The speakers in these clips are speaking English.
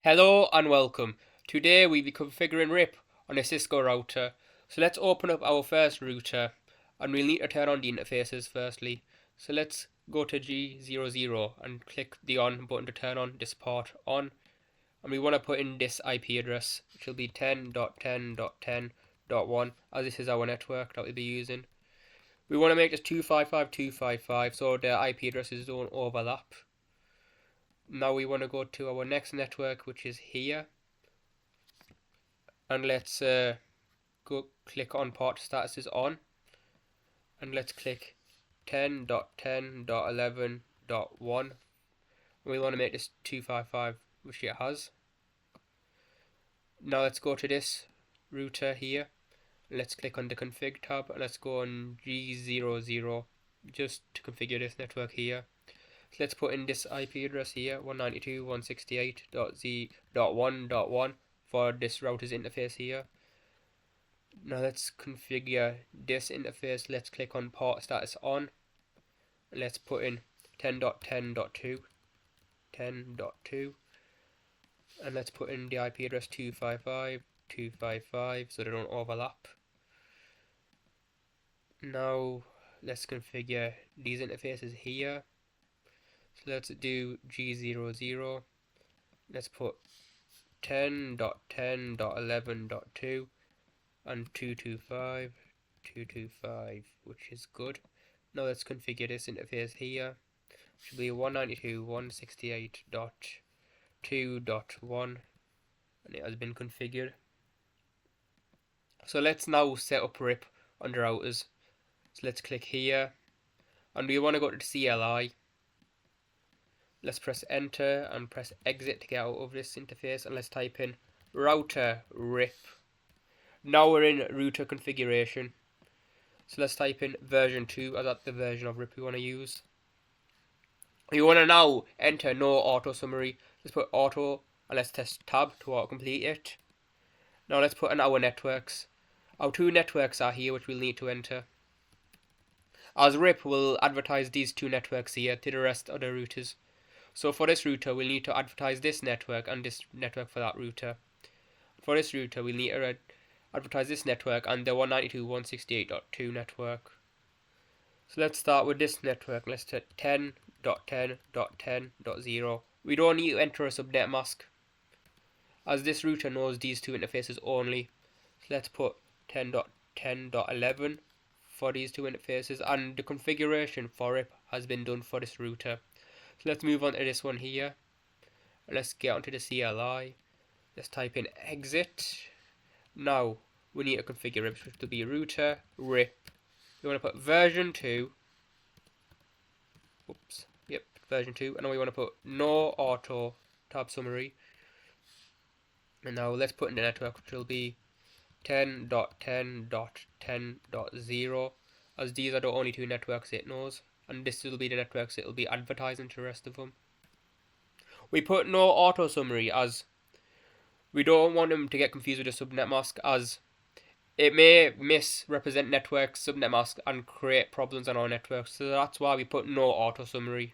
Hello and welcome. Today we'll be configuring RIP on a Cisco router. So let's open up our first router and we'll need to turn on the interfaces firstly. So let's go to G00 and click the on button to turn on this port on. And we want to put in this IP address, which will be 10.10.10.1, as this is our network that we'll be using. We want to make this 255.255 so the IP addresses don't overlap. Now we want to go to our next network, which is here, and let's go click on port status is on, and let's click 10.10.11.1. We want to make this 255, which it has. Now let's go to this router here, and let's click on the config tab, and let's go on G00 just to configure this network here. So let's put in this IP address here, 192.168.1.1 for this router's interface here. Now let's configure this interface. Let's click on port status on. And let's put in 10.10.2, 10.2, and let's put in the IP address 255.255 so they don't overlap. Now let's configure these interfaces here. So let's do G00. Let's put 10.10.11.2 and 225.225, which is good. Now let's configure this interface here. It should be 192.168.2.1, and it has been configured. So let's now set up RIP on the routers. So let's click here, and we want to go to the CLI. Let's press enter and press exit to get out of this interface, and let's type in router RIP. Now we're in router configuration. So let's type in version 2 as that's the version of RIP we want to use. You want to now enter no auto summary. Let's put auto and let's test tab to auto complete it. Now let's put in our networks. Our two networks are here, which we'll need to enter. As RIP will advertise these two networks here to the rest of the routers. So for this router, we'll need to advertise this network and this network for that router. For this router, we'll need to advertise this network and the 192.168.2 network. So let's start with this network. Let's set 10.10.10.0. We don't need to enter a subnet mask, as this router knows these two interfaces only. So let's put 10.10.11 for these two interfaces, and the configuration for RIP has been done for this router. So let's move on to this one here. Let's get onto the CLI. Let's type in exit. Now we need to configure RIP, which will be router RIP. We want to put version 2. Oops. Yep, version 2. And now we want to put no auto tab summary. And now let's put in the network, which will be 10.10.10.0, as these are the only two networks it knows, and this will be the networks it will be advertising to the rest of them. We put no auto summary as we don't want them to get confused with the subnet mask, as it may misrepresent network subnet mask and create problems on our network. So that's why we put no auto summary.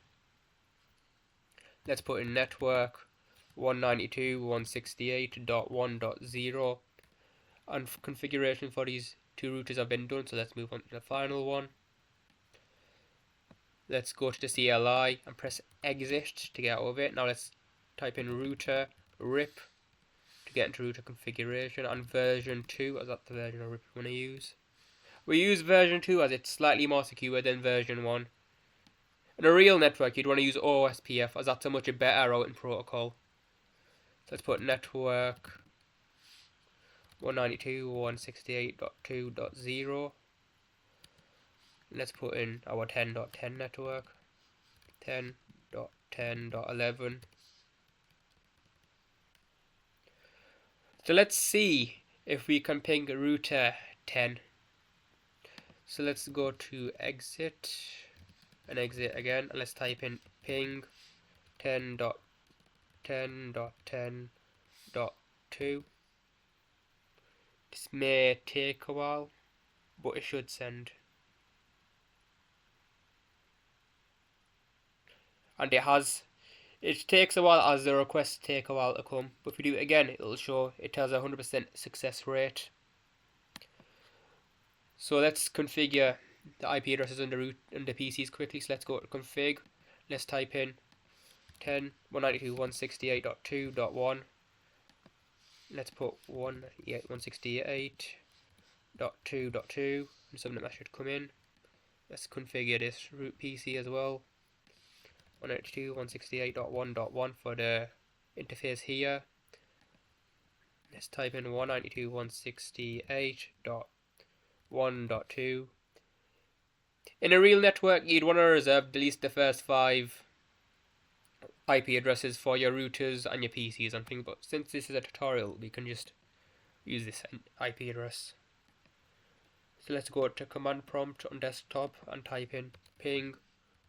Let's put in network 192.168.1.0, and configuration for these two routers have been done. So let's move on to the final one. Let's go to the CLI and press exit to get out of it. Now let's type in router RIP to get into router configuration, and version 2 as that's the version of RIP we want to use. We use version 2 as it's slightly more secure than version 1. In a real network you'd want to use OSPF, as that's a much better routing protocol. So let's put network 192.168.2.0. Let's put in our 10.10 network, 10.10.11. So let's see if we can ping router 10. So let's go to exit and exit again, and let's type in ping 10.10.10.2. This may take a while, but it should send. And it has. It takes a while as the requests take a while to come, but if we do it again, it'll show it has a 100% success rate. So let's configure the IP addresses under root under PCs quickly. So let's go to config. Let's type in 10.192.168.2.1. Let's put 168.168.2.2 and something that should come in. Let's configure this root PC as well. 192.168.1.1 for the interface here. Let's type in 192.168.1.2. In a real network, you'd want to reserve at least the first 5 IP addresses for your routers and your PCs and things, but since this is a tutorial, we can just use this IP address. So let's go to command prompt on desktop and type in ping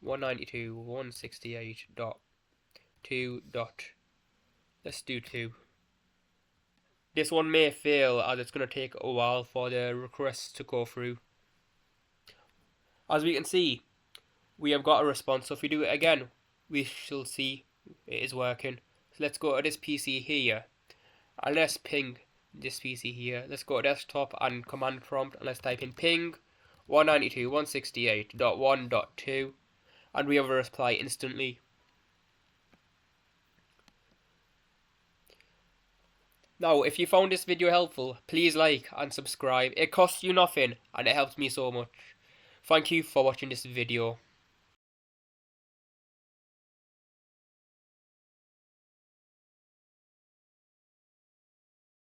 192.168.2. Let's do 2. This one may fail as it's going to take a while for the requests to go through. As we can see, we have got a response. So if we do it again, we shall see it is working. So let's go to this PC here and let's ping this PC here. Let's go to desktop and command prompt and let's type in ping 192.168.1.2 and we have a reply instantly. Now, if you found this video helpful, please like and subscribe. It costs you nothing and it helps me so much. Thank you for watching this video.